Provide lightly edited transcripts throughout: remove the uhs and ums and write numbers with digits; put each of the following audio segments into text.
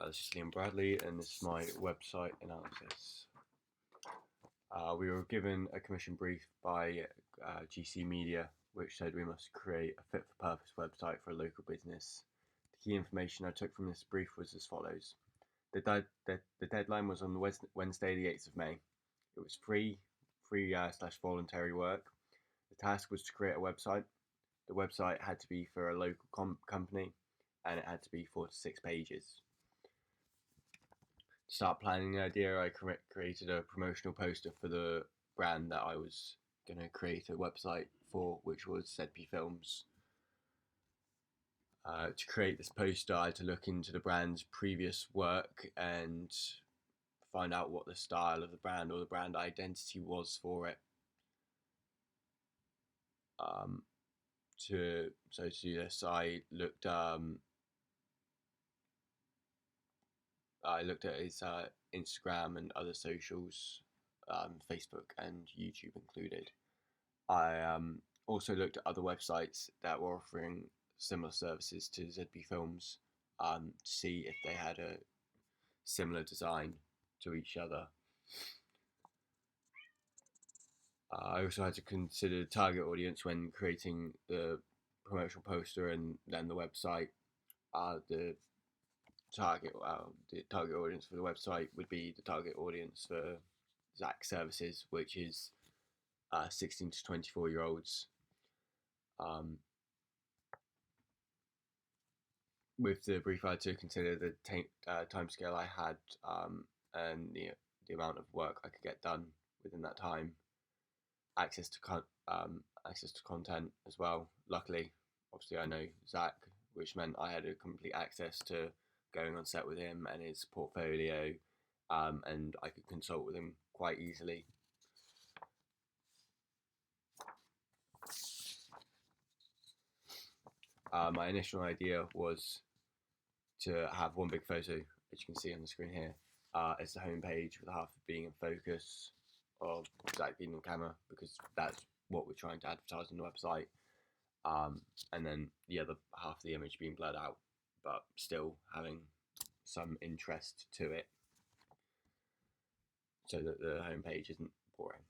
This is Liam Bradley, and this is my website analysis. We were given a commission brief by GC Media, which said we must create a fit for purpose website for a local business. The key information I took from this brief was as follows. The deadline was on Wednesday, the 8th of May. It was free / voluntary work. The task was to create a website. The website had to be for a local company, and it had to be 4 to 6 pages. To start planning the idea, I created a promotional poster for the brand that I was going to create a website for, which was ZP Films. To create this poster, I had to look into the brand's previous work and find out what the style of the brand or the brand identity was for it. To do this, I looked at his Instagram and other socials, Facebook and YouTube included. I also looked at other websites that were offering similar services to ZP Films to see if they had a similar design to each other. I also had to consider the target audience when creating the promotional poster and then the website. The target audience for the website would be the target audience for Zach Services, which is 16 to 24-year-olds. With the brief, I had to consider the timescale I had and the amount of work I could get done within that time. Access to content as well. Luckily, obviously, I know Zach, which meant I had a complete access to going on set with him and his portfolio, and I could consult with him quite easily. My initial idea was to have one big photo, as you can see on the screen here, as the home page, with half being in focus of Zach being on camera, because that's what we're trying to advertise on the website, and then the other half of the image being blurred out, but still having some interest to it, so that the home page isn't boring.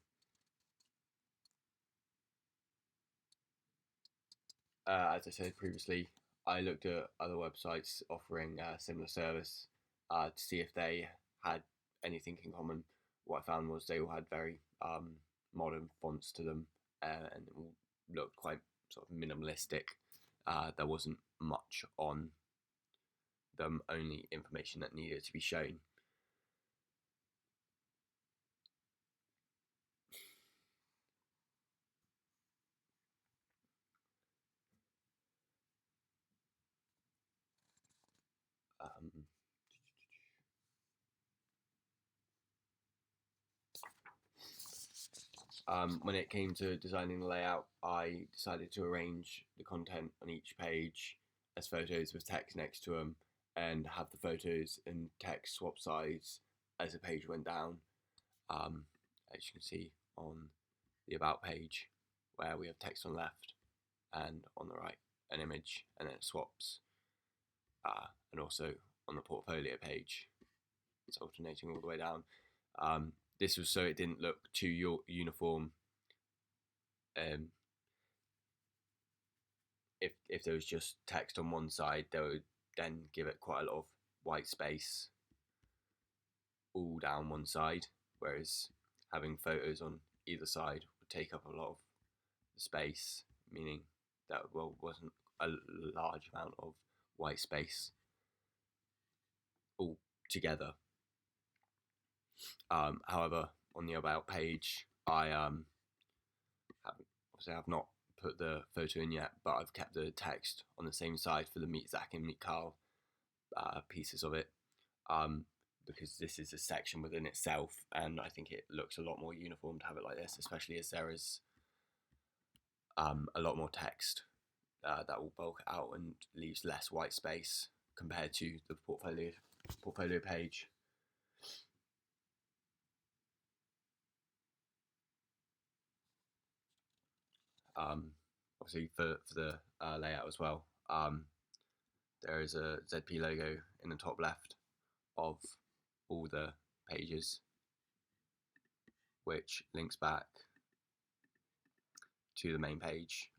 As I said previously, I looked at other websites offering similar service to see if they had anything in common. What I found was they all had very modern fonts to them, and it all looked quite sort of minimalistic. There wasn't much on them, only information that needed to be shown. When it came to designing the layout, I decided to arrange the content on each page as photos with text next to them, and have the photos and text swap sides as the page went down. As you can see on the About page, where we have text on the left and on the right an image, and then it swaps. And also on the portfolio page, it's alternating all the way down. This was so it didn't look too uniform. If there was just text on one side, they would then give it quite a lot of white space all down one side, whereas having photos on either side would take up a lot of space, meaning that wasn't a large amount of white space all together. However, on the About page, I have not put the photo in yet, but I've kept the text on the same side for the Meet Zach and Meet Carl pieces of it, because this is a section within itself, and I think it looks a lot more uniform to have it like this, especially as there is a lot more text that will bulk out and leaves less white space compared to the portfolio page. Obviously for the layout as well, there is a ZP logo in the top left, of all the pages, which links back to the main page.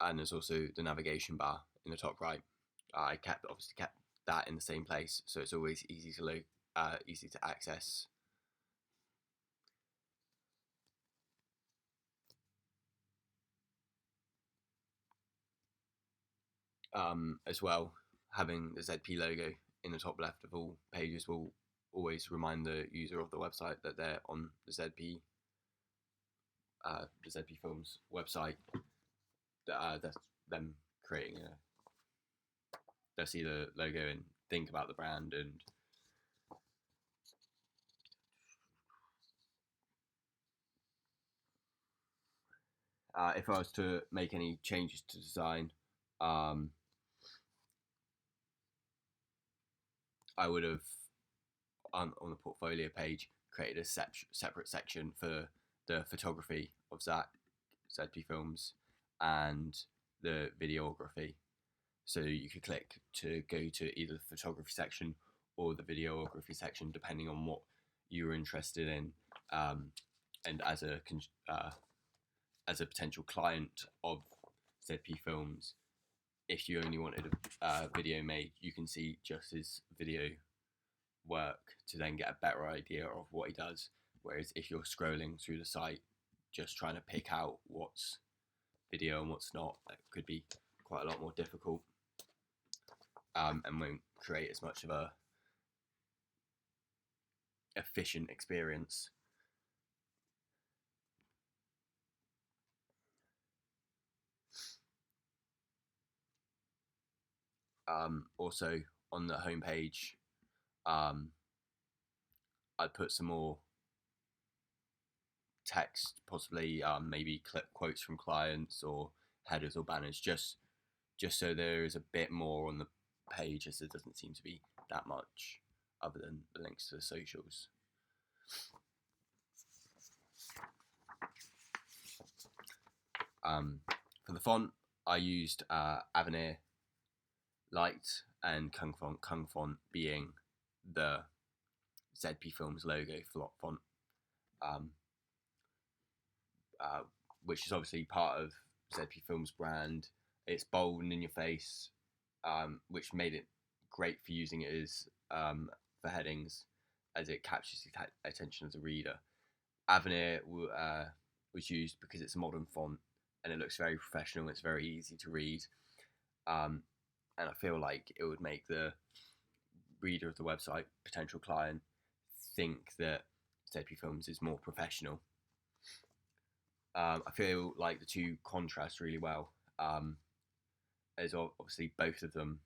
And there's also the navigation bar in the top right. I obviously kept that in the same place, so it's always easy to access. As well, having the ZP logo in the top left of all pages will always remind the user of the website that they're on the ZP Films website. That's them creating they'll see the logo and think about the brand. And if I was to make any changes to design, I would have on the portfolio page created a separate section for the photography of ZP Films and the videography. So you could click to go to either the photography section or the videography section, depending on what you were interested in. And as a potential client of ZP Films, if you only wanted a video made, you can see just his video work to then get a better idea of what he does. Whereas if you're scrolling through the site, just trying to pick out what's video and what's not, that could be quite a lot more difficult, and won't create as much of a efficient experience. Also on the homepage, I'd put some more text, possibly maybe clip quotes from clients or headers or banners, just so there is a bit more on the page, as there doesn't seem to be that much other than the links to the socials. For the font, I used Avenir Light and Kung Font being the ZP Films logo font, which is obviously part of ZP Films brand. It's bold and in your face, which made it great for using it as for headings, as it captures the attention of the reader. Avenir was used because it's a modern font and it looks very professional. It's very easy to read, and I feel like it would make the reader of the website, potential client, think that ZP Films is more professional. I feel like the two contrast really well, as obviously both of them,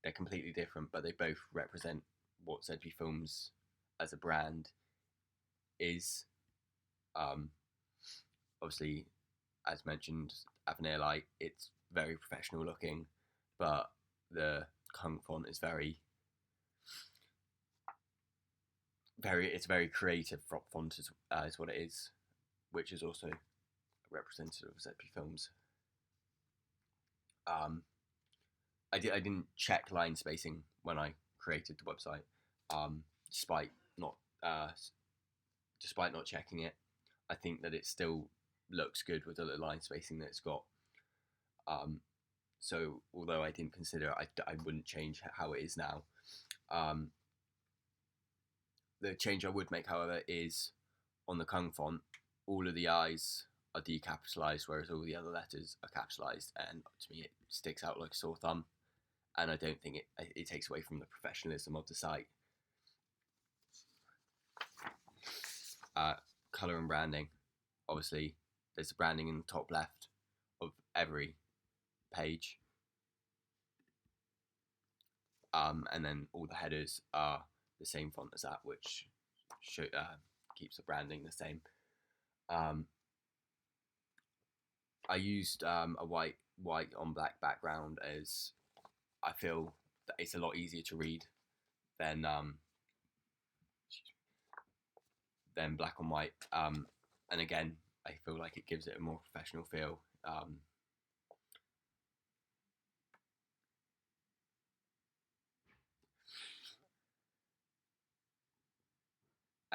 they're completely different, but they both represent what ZP Films as a brand is. Obviously, as mentioned, Avenir Light, it's very professional looking, but the Kung font is very it's a very creative font is what it is, which is also representative of ZP Films. I didn't check line spacing when I created the website, despite not checking it. I think that it still looks good with the line spacing that it's got. So although I didn't consider it, I wouldn't change how it is now. The change I would make, however, is on the Kung font, all of the I's are decapitalized, whereas all the other letters are capitalized, and to me it sticks out like a sore thumb, and I don't think it takes away from the professionalism of the site. Color and branding, obviously there's the branding in the top left of every page, and then all the headers are the same font as that, which keeps the branding the same. I used a white on black background, as I feel that it's a lot easier to read than black on white. And again, I feel like it gives it a more professional feel.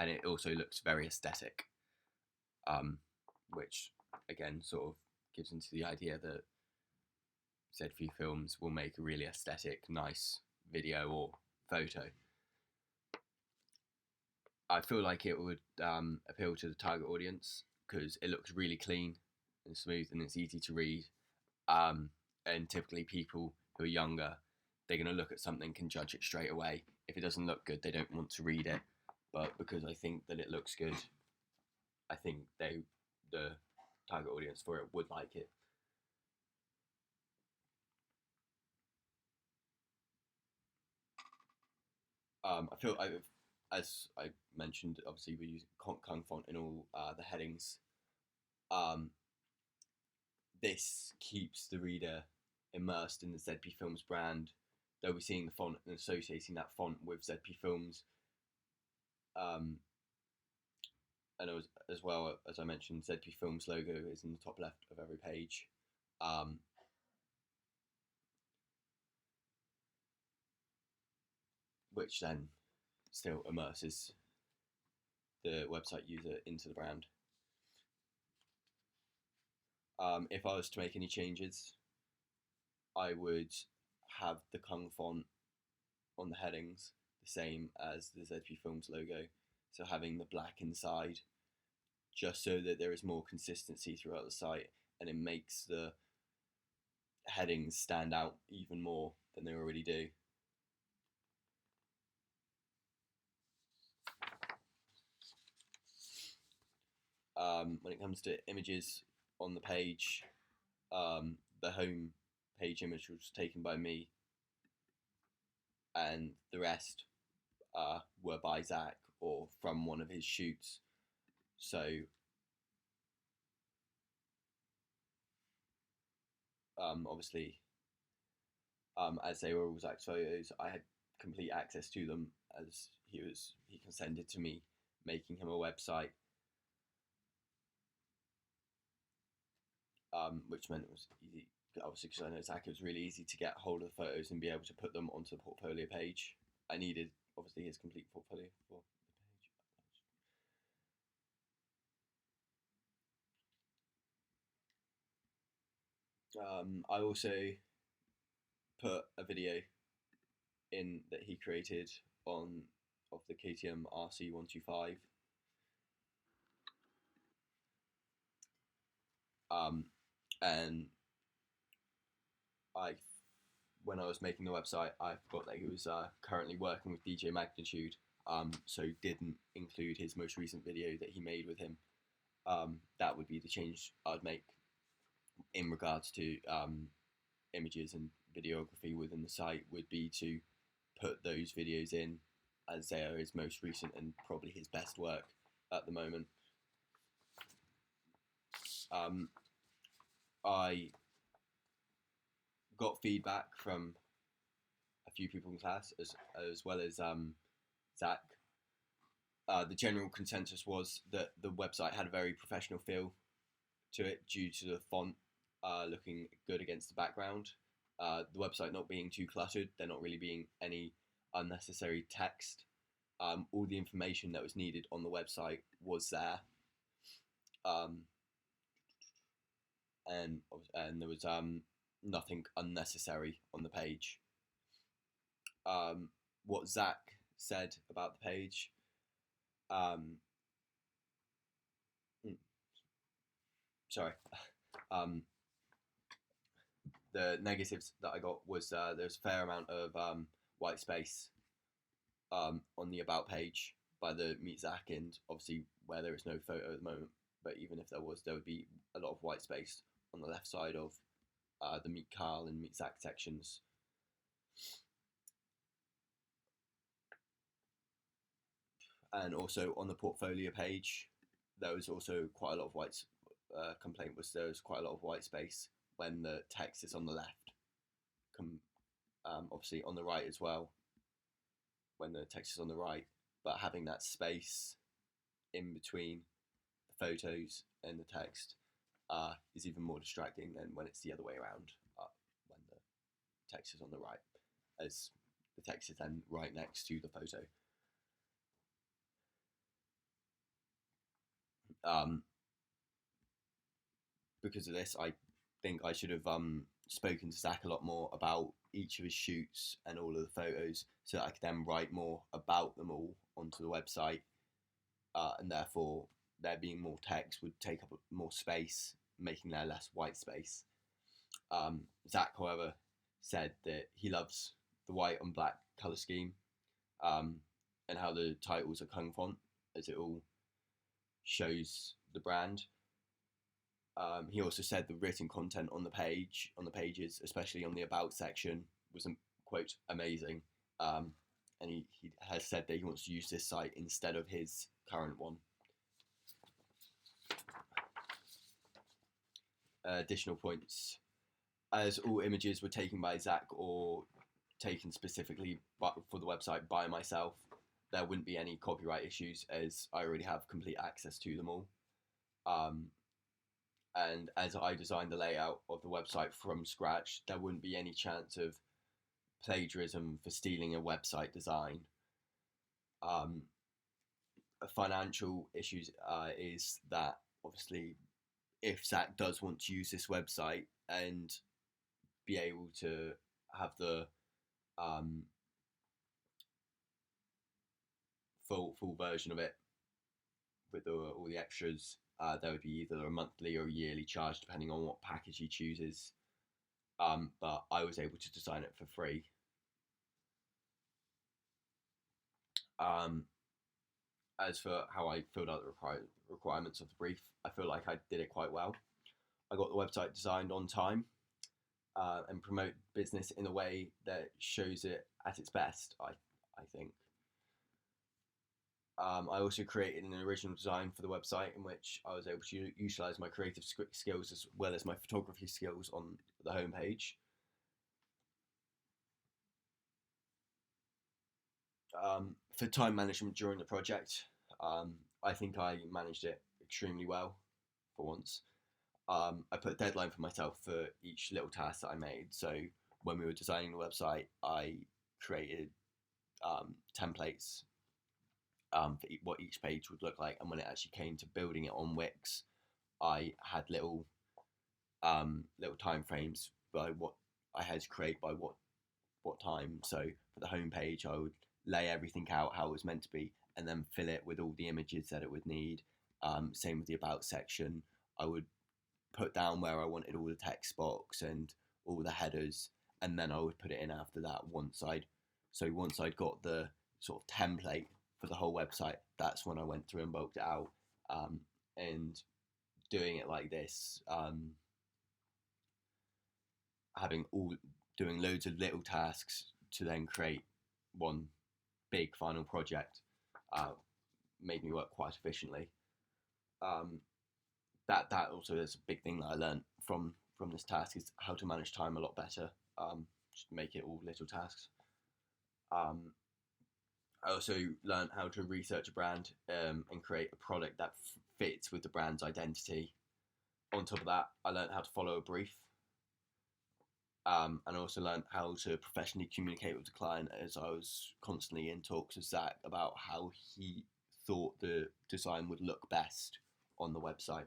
and it also looks very aesthetic, which again sort of gives into the idea that ZV Films will make a really aesthetic, nice video or photo. I feel like it would appeal to the target audience because it looks really clean and smooth and it's easy to read. And typically people who are younger, they're going to look at something and judge it straight away. If it doesn't look good, they don't want to read it. But because I think that it looks good, I think the target audience for it would like it. I feel as I mentioned, obviously we use Kung font in all the headings. This keeps the reader immersed in the ZP Films brand. They'll be seeing the font and associating that font with ZP Films. And as well as I mentioned, ZP Films logo is in the top left of every page. Which then still immerses the website user into the brand. If I was to make any changes, I would have the Kung font on the headings the same as the ZP Films logo, so having the black inside, just so that there is more consistency throughout the site, and it makes the headings stand out even more than they already do. When it comes to images on the page, the home page image was taken by me, and the rest were by Zach or from one of his shoots. So obviously, as they were all Zach's photos, I had complete access to them as he consented to me making him a website, which meant it was easy. Obviously, because I know Zach, it was really easy to get hold of the photos and be able to put them onto the portfolio page. I needed, obviously, his complete portfolio for the page. I also put a video in that he created of the KTM RC125. And when I was making the website, I forgot that he was currently working with DJ Magnitude, so didn't include his most recent video that he made with him. That would be the change I'd make in regards to images and videography within the site, would be to put those videos in as they are his most recent and probably his best work at the moment. I got feedback from a few people in class as well as Zach. The general consensus was that the website had a very professional feel to it due to the font looking good against the background. The website not being too cluttered, there not really being any unnecessary text. All the information that was needed on the website was there. And there was nothing unnecessary on the page. What Zach said about the page, the negatives that I got was there's a fair amount of white space on the about page by the Meet Zach, and obviously where there is no photo at the moment, but even if there was, there would be a lot of white space on the left side of the Meet Carl and Meet Zach sections. And also on the portfolio page, there was also quite a lot of complaint was there was quite a lot of white space when the text is on the left. Obviously on the right as well, when the text is on the right, but having that space in between the photos and the text is even more distracting than when it's the other way around, when the text is on the right, as the text is then right next to the photo. Um, because of this, I think I should have spoken to Zach a lot more about each of his shoots and all of the photos, so that I could then write more about them all onto the website, and therefore there being more text would take up more space, making there less white space. Zach, however, said that he loves the white and black color scheme, um, and how the titles are Kung font, as it all shows the brand. He also said the written content on the pages, especially on the about section, was quote amazing. And he has said that he wants to use this site instead of his current one. Additional points: as all images were taken by Zach or taken specifically for the website by myself, there wouldn't be any copyright issues, as I already have complete access to them all. And as I designed the layout of the website from scratch, there wouldn't be any chance of plagiarism for stealing a website design. Financial issues is that obviously if Zach does want to use this website and be able to have the full version of it with all the extras, there would be either a monthly or a yearly charge depending on what package he chooses. But I was able to design it for free. As for how I filled out the requirements of the brief, I feel like I did it quite well. I got the website designed on time, and promote business in a way that shows it at its best, I think. I also created an original design for the website in which I was able to utilize my creative skills as well as my photography skills on the homepage. For time management during the project, I think I managed it extremely well for once. I put a deadline for myself for each little task that I made. So when we were designing the website, I created templates for what each page would look like, and when it actually came to building it on Wix, I had little time frames by what I had to create by what time. So for the homepage, I would lay everything out how it was meant to be, and then fill it with all the images that it would need. Same with the about section. I would put down where I wanted all the text box and all the headers, and then I would put it in after that once I'd got the sort of template for the whole website, that's when I went through and bulked it out. And doing it like this, doing loads of little tasks to then create one big final project, made me work quite efficiently. That also is a big thing that I learned from this task, is how to manage time a lot better. Just make it all little tasks. I also learned how to research a brand, and create a product that fits with the brand's identity. On top of that, I learned how to follow a brief, and I also learned how to professionally communicate with the client, as I was constantly in talks with Zach about how he thought the design would look best on the website.